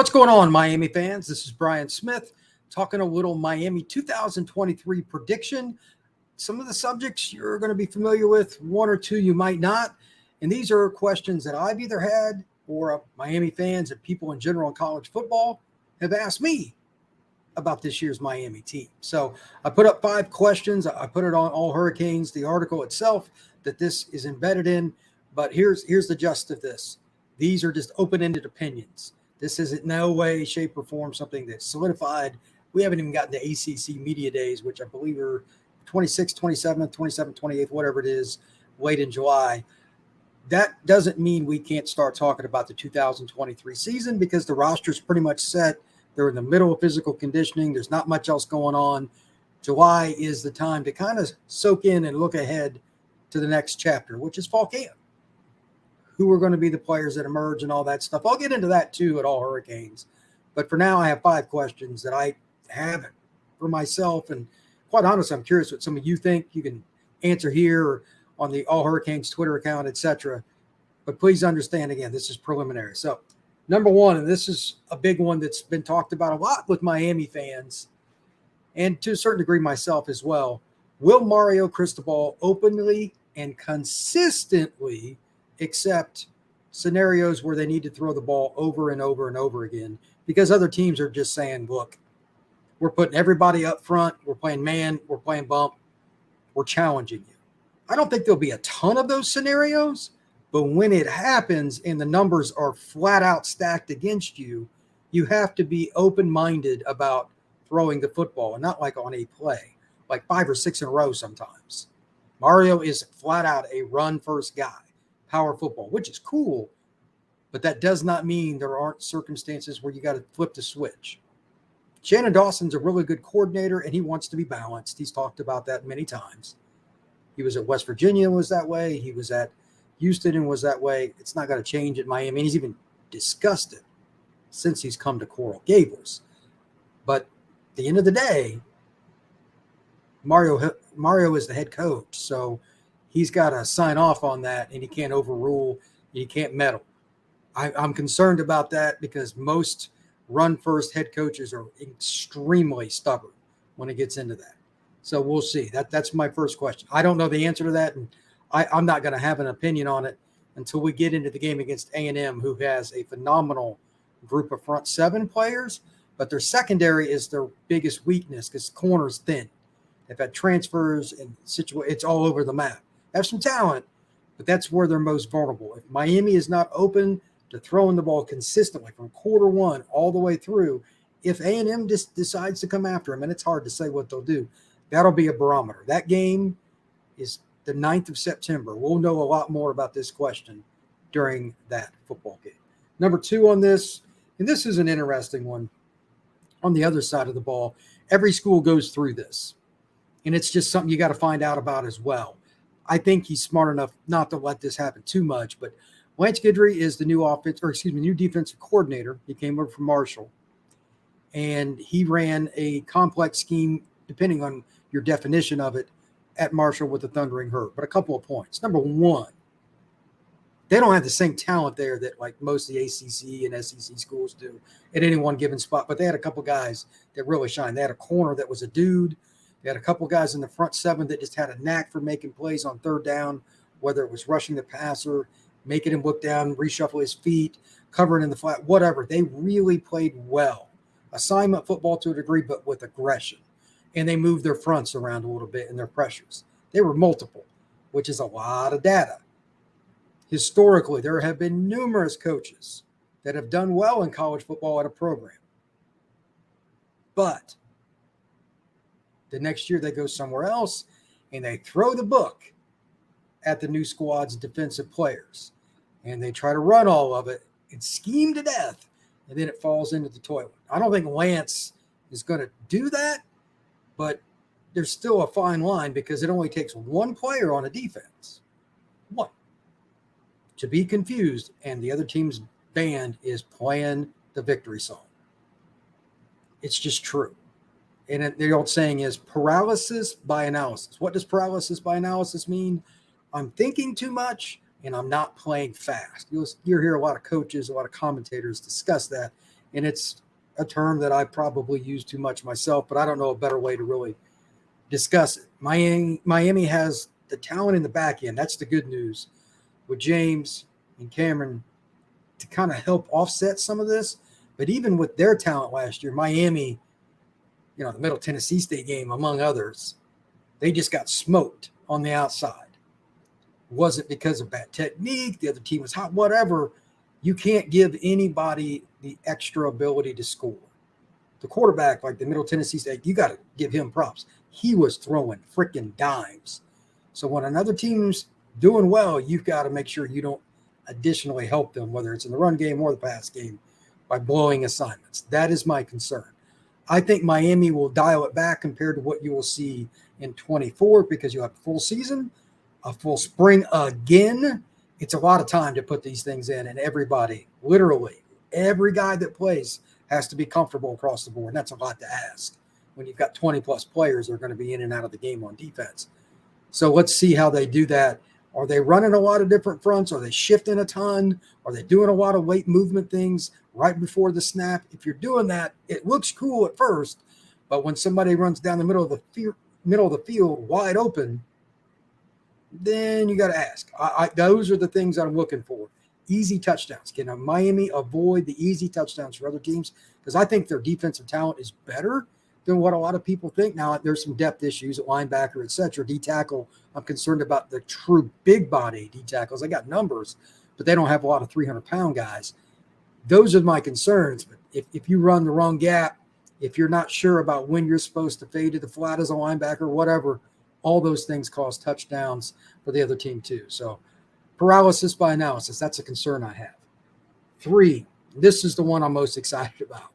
What's going on, Miami fans? This is Brian Smith talking a little Miami 2023 prediction. Some of the subjects you're going to be familiar with, one or two you might not. And these are questions that I've either had or Miami fans and people in general in college football have asked me about this year's Miami team. So I put up 5 questions. I put it on All Hurricanes, the article itself that this is embedded in. But here's the gist of this. These are just open-ended opinions. This is in no way, shape, or form something that's solidified. We haven't even gotten to ACC Media Days, which I believe are 26th, 27th, 27th, 28th, whatever it is, late in July. That doesn't mean we can't start talking about the 2023 season because the roster's pretty much set. They're in the middle of physical conditioning. There's not much else going on. July is the time to kind of soak in and look ahead to the next chapter, which is fall camp. Who are going to be the players that emerge and all that stuff. I'll get into that too at All Hurricanes. But for now, I have 5 questions that I have for myself. And quite honestly, I'm curious what some of you think. You can answer here or on the All Hurricanes Twitter account, etc. But please understand, again, this is preliminary. So number 1, and this is a big one that's been talked about a lot with Miami fans and to a certain degree myself as well. Will Mario Cristobal openly and consistently accept scenarios where they need to throw the ball over and over and over again because other teams are just saying, look, we're putting everybody up front. We're playing man. We're playing bump. We're challenging you. I don't think there'll be a ton of those scenarios, but when it happens and the numbers are flat out stacked against you, you have to be open-minded about throwing the football and not like on a play, like 5 or 6 in a row sometimes. Mario is flat out a run-first guy. Power football, which is cool, but that does not mean there aren't circumstances where you got to flip the switch. Shannon Dawson's a really good coordinator, and he wants to be balanced. He's talked about that many times. He was at West Virginia and was that way. He was at Houston and was that way. It's not going to change at Miami. He's even discussed it since he's come to Coral Gables. But at the end of the day, Mario is the head coach, so he's got to sign off on that, and he can't overrule. He can't meddle. I'm concerned about that because most run-first head coaches are extremely stubborn when it gets into that. So we'll see. That's my first question. I don't know the answer to that, and I'm not going to have an opinion on it until we get into the game against A&M, who has a phenomenal group of front 7 players, but their secondary is their biggest weakness because corner's thin. They've had transfers and it's all over the map. Have some talent, but that's where they're most vulnerable. If Miami is not open to throwing the ball consistently from quarter 1 all the way through, if A&M just decides to come after them, and it's hard to say what they'll do, that'll be a barometer. That game is the 9th of September. We'll know a lot more about this question during that football game. Number 2 on this, and this is an interesting one, on the other side of the ball, every school goes through this, and it's just something you got to find out about as well. I think he's smart enough not to let this happen too much, but Lance Guidry is the new defensive coordinator. He came over from Marshall, and he ran a complex scheme, depending on your definition of it, at Marshall with the Thundering Herd. But a couple of points. Number 1, they don't have the same talent there that like most of the ACC and SEC schools do at any one given spot, but they had a couple guys that really shine. They had a corner that was a dude. They had a couple guys in the front 7 that just had a knack for making plays on third down, whether it was rushing the passer, making him look down, reshuffle his feet, covering in the flat, whatever. They really played well. Assignment football to a degree, but with aggression. And they moved their fronts around a little bit in their pressures. They were multiple, which is a lot of data. Historically, there have been numerous coaches that have done well in college football at a program. But the next year they go somewhere else and they throw the book at the new squad's defensive players. And they try to run all of it and scheme to death, and then it falls into the toilet. I don't think Lance is going to do that, but there's still a fine line because it only takes one player on a defense, one, to be confused, and the other team's band is playing the victory song. It's just true. And the old saying is paralysis by analysis. What does paralysis by analysis mean? I'm thinking too much and I'm not playing fast. You'll hear a lot of coaches, a lot of commentators discuss that and it's a term that I probably use too much myself, but I don't know a better way to really discuss it. Miami has the talent in the back end. That's the good news with James and Cameron to kind of help offset some of this. But even with their talent last year, Miami, the Middle Tennessee State game, among others, they just got smoked on the outside. Wasn't because of bad technique, the other team was hot, whatever. You can't give anybody the extra ability to score. The quarterback, like the Middle Tennessee State, you got to give him props. He was throwing freaking dimes. So when another team's doing well, you've got to make sure you don't additionally help them, whether it's in the run game or the pass game, by blowing assignments. That is my concern. I think Miami will dial it back compared to what you will see in 24 because you have a full season, a full spring again. It's a lot of time to put these things in, and everybody, literally, every guy that plays has to be comfortable across the board. And that's a lot to ask when you've got 20-plus players that are going to be in and out of the game on defense. So let's see how they do that. Are they running a lot of different fronts? Are they shifting a ton? Are they doing a lot of late movement things right before the snap? If you're doing that, it looks cool at first, but when somebody runs down the middle of the field wide open, then you got to ask. Those are the things I'm looking for. Easy touchdowns. Can Miami avoid the easy touchdowns for other teams? Because I think their defensive talent is better than what a lot of people think. Now, there's some depth issues at linebacker, et cetera. D-tackle, I'm concerned about the true big body D-tackles. They got numbers, but they don't have a lot of 300-pound guys. Those are my concerns. But if you run the wrong gap, if you're not sure about when you're supposed to fade to the flat as a linebacker, whatever, all those things cause touchdowns for the other team too. So paralysis by analysis, that's a concern I have. 3, this is the one I'm most excited about.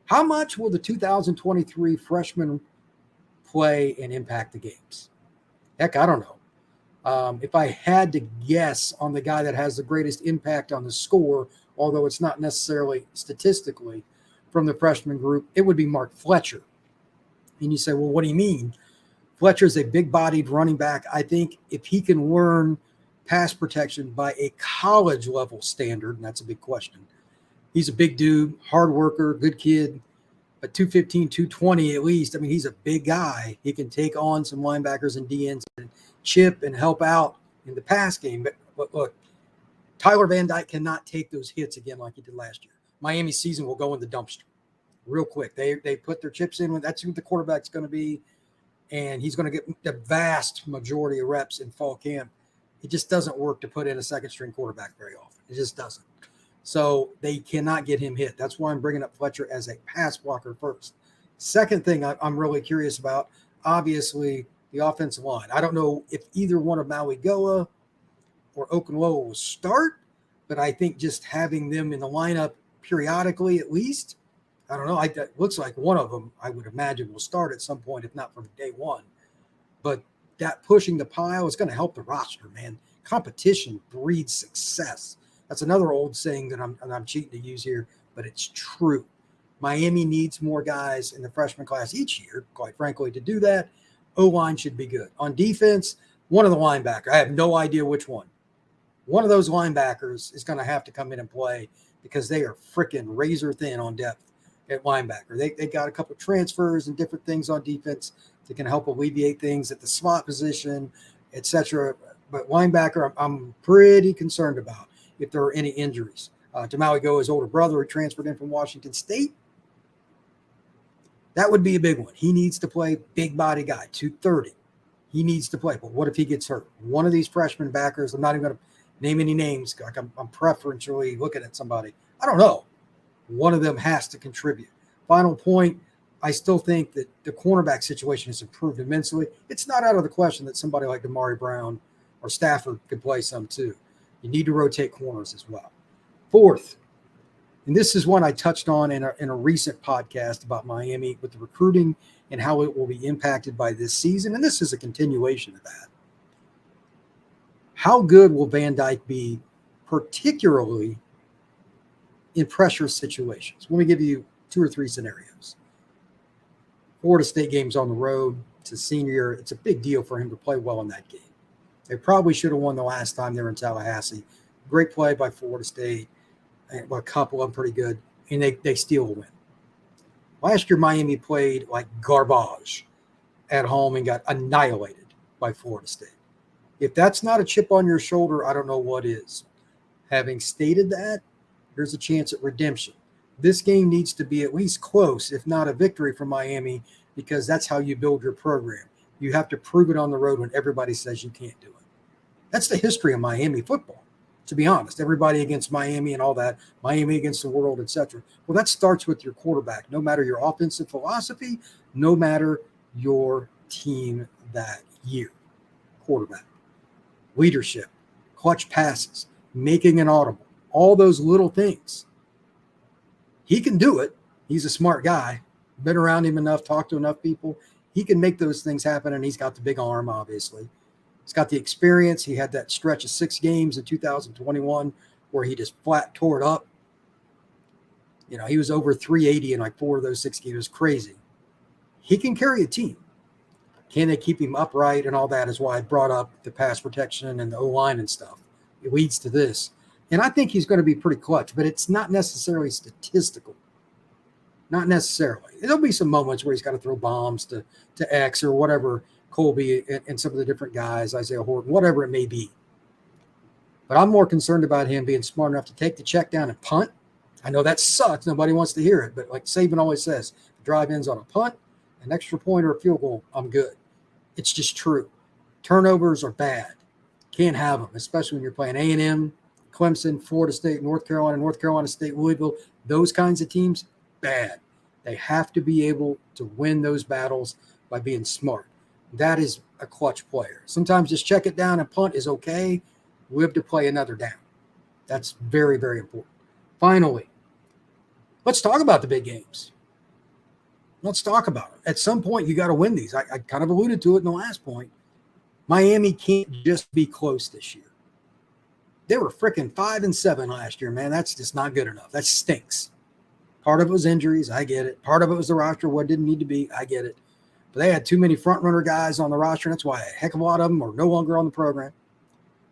How much will the 2023 freshmen play and impact the games? Heck, I don't know. If I had to guess on the guy that has the greatest impact on the score, although it's not necessarily statistically from the freshman group, it would be Mark Fletcher. And you say, well, what do you mean? Fletcher is a big-bodied running back. I think if he can learn pass protection by a college-level standard, and that's a big question. He's a big dude, hard worker, good kid, but 215, 220 at least. I mean, he's a big guy. He can take on some linebackers and DNs and chip and help out in the pass game. But look, Tyler Van Dyke cannot take those hits again like he did last year. Miami's season will go in the dumpster real quick. They put their chips in. That's who the quarterback's going to be, and he's going to get the vast majority of reps in fall camp. It just doesn't work to put in a second-string quarterback very often. It just doesn't. So they cannot get him hit. That's why I'm bringing up Fletcher as a pass blocker first. Second thing I'm really curious about, obviously, the offensive line. I don't know if either one of Mauigoa or Okunlowo will start, but I think just having them in the lineup periodically at least, I don't know. It looks like one of them, I would imagine, will start at some point, if not from day one. But that pushing the pile is going to help the roster, man. Competition breeds success. That's another old saying that I'm cheating to use here, but it's true. Miami needs more guys in the freshman class each year, quite frankly, to do that. O-line should be good. On defense, one of the linebackers, I have no idea which one. One of those linebackers is going to have to come in and play because they are freaking razor thin on depth at linebacker. They got a couple of transfers and different things on defense that can help alleviate things at the slot position, et cetera. But linebacker, I'm pretty concerned about if there are any injuries. Tamauligo, his older brother, who transferred in from Washington State. That would be a big one. He needs to play, big body guy, 230. He needs to play. But what if he gets hurt? One of these freshman backers, I'm not even going to name any names. Like I'm preferentially looking at somebody. I don't know. One of them has to contribute. Final point, I still think that the cornerback situation has improved immensely. It's not out of the question that somebody like Damari Brown or Stafford could play some too. You need to rotate corners as well. Fourth, and this is one I touched on in a recent podcast about Miami with the recruiting and how it will be impacted by this season, and this is a continuation of that. How good will Van Dyke be, particularly in pressure situations? Let me give you 2 or 3 scenarios. Florida State game's on the road. It's a senior year. It's a big deal for him to play well in that game. They probably should have won the last time they were in Tallahassee. Great play by Florida State. A couple of them pretty good. and they steal a win. Last year, Miami played like garbage at home and got annihilated by Florida State. If that's not a chip on your shoulder, I don't know what is. Having stated that, there's a chance at redemption. This game needs to be at least close, if not a victory for Miami, because that's how you build your program. You have to prove it on the road when everybody says you can't do it. That's the history of Miami football, to be honest. Everybody against Miami and all that, Miami against the world, etc. Well, that starts with your quarterback, no matter your offensive philosophy, no matter your team that year. Quarterback, leadership, clutch passes, making an audible, all those little things. He can do it. He's a smart guy. Been around him enough, talked to enough people. He can make those things happen, and he's got the big arm, obviously. He's got the experience. He had that stretch of 6 games in 2021 where he just flat tore it up. You know, he was over 380 in like 4 of those 6 games. It was crazy. He can carry a team. Can they keep him upright and all that is why I brought up the pass protection and the O-line and stuff. It leads to this. And I think he's going to be pretty clutch, but it's not necessarily statistical. Not necessarily. There'll be some moments where he's got to throw bombs to X or whatever, Colby and some of the different guys, Isaiah Horton, whatever it may be. But I'm more concerned about him being smart enough to take the check down and punt. I know that sucks. Nobody wants to hear it. But like Saban always says, drive ends on a punt, an extra point or a field goal, I'm good. It's just true. Turnovers are bad. Can't have them, especially when you're playing A&M, Clemson, Florida State, North Carolina State, Louisville. Those kinds of teams, bad. They have to be able to win those battles by being smart. That is a clutch player. Sometimes just check it down and punt is okay. Live to play another down. That's very, very important. Finally, let's talk about the big games. Let's talk about it. At some point, you got to win these. I kind of alluded to it in the last point. Miami can't just be close this year. They were freaking 5-7 last year, man. That's just not good enough. That stinks. Part of it was injuries. I get it. Part of it was the roster, what didn't need to be. I get it. But they had too many front-runner guys on the roster. That's why a heck of a lot of them are no longer on the program,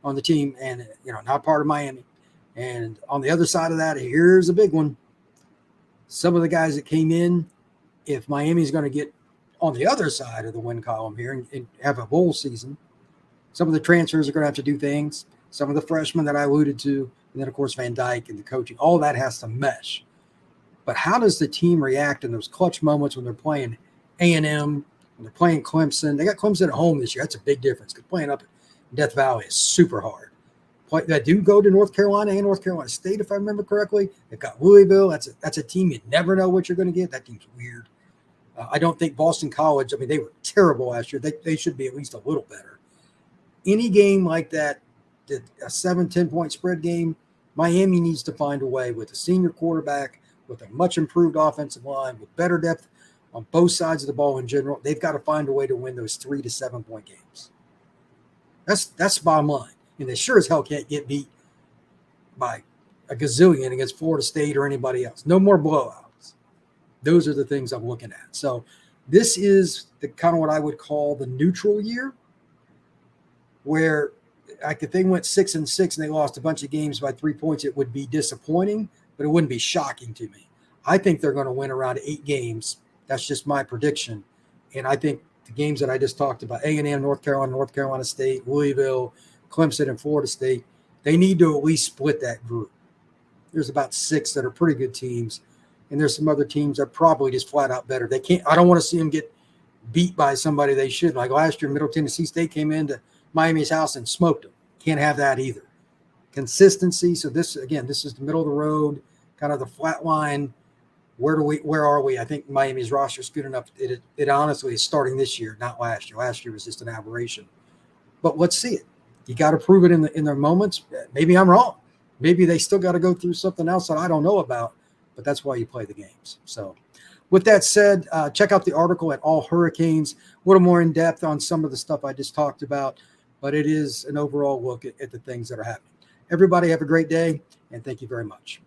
on the team, and, not part of Miami. And on the other side of that, here's a big one. Some of the guys that came in, if Miami's going to get on the other side of the win column here and have a bowl season, some of the transfers are going to have to do things. Some of the freshmen that I alluded to, and then, of course, Van Dyke and the coaching, all that has to mesh. But how does the team react in those clutch moments when they're playing A&M, when they're playing Clemson? They got Clemson at home this year. That's a big difference because playing up at Death Valley is super hard. They do go to North Carolina and North Carolina State, if I remember correctly. They've got Louisville. That's a team you never know what you're going to get. That team's weird. I don't think Boston College, they were terrible last year. They should be at least a little better. Any game like that, a 7-10 point spread game, Miami needs to find a way with a senior quarterback, with a much improved offensive line, with better depth on both sides of the ball in general. They've got to find a way to win those 3 to 7 point games. That's the bottom line. And they sure as hell can't get beat by a gazillion against Florida State or anybody else. No more blowouts. Those are the things I'm looking at. So this is the kind of what I would call the neutral year, where if they went 6-6 and they lost a bunch of games by 3 points, it would be disappointing, but it wouldn't be shocking to me. I think they're going to win around 8 games. That's just my prediction. And I think the games that I just talked about, A&M, North Carolina State, Louisville, Clemson, and Florida State, they need to at least split that group. There's about 6 that are pretty good teams, and there's some other teams that are probably just flat out better. They can't. I don't want to see them get beat by somebody they should. Like last year, Middle Tennessee State came into Miami's house and smoked them. Can't have that either. Consistency. So this is the middle of the road, kind of the flat line. Where are we? I think Miami's roster is good enough. It honestly is starting this year, not last year. Last year was just an aberration. But let's see it. You got to prove it in their moments. Maybe I'm wrong. Maybe they still got to go through something else that I don't know about, but that's why you play the games. So with that said, check out the article at All Hurricanes, a little more in depth on some of the stuff I just talked about, but it is an overall look at the things that are happening. Everybody have a great day, and thank you very much.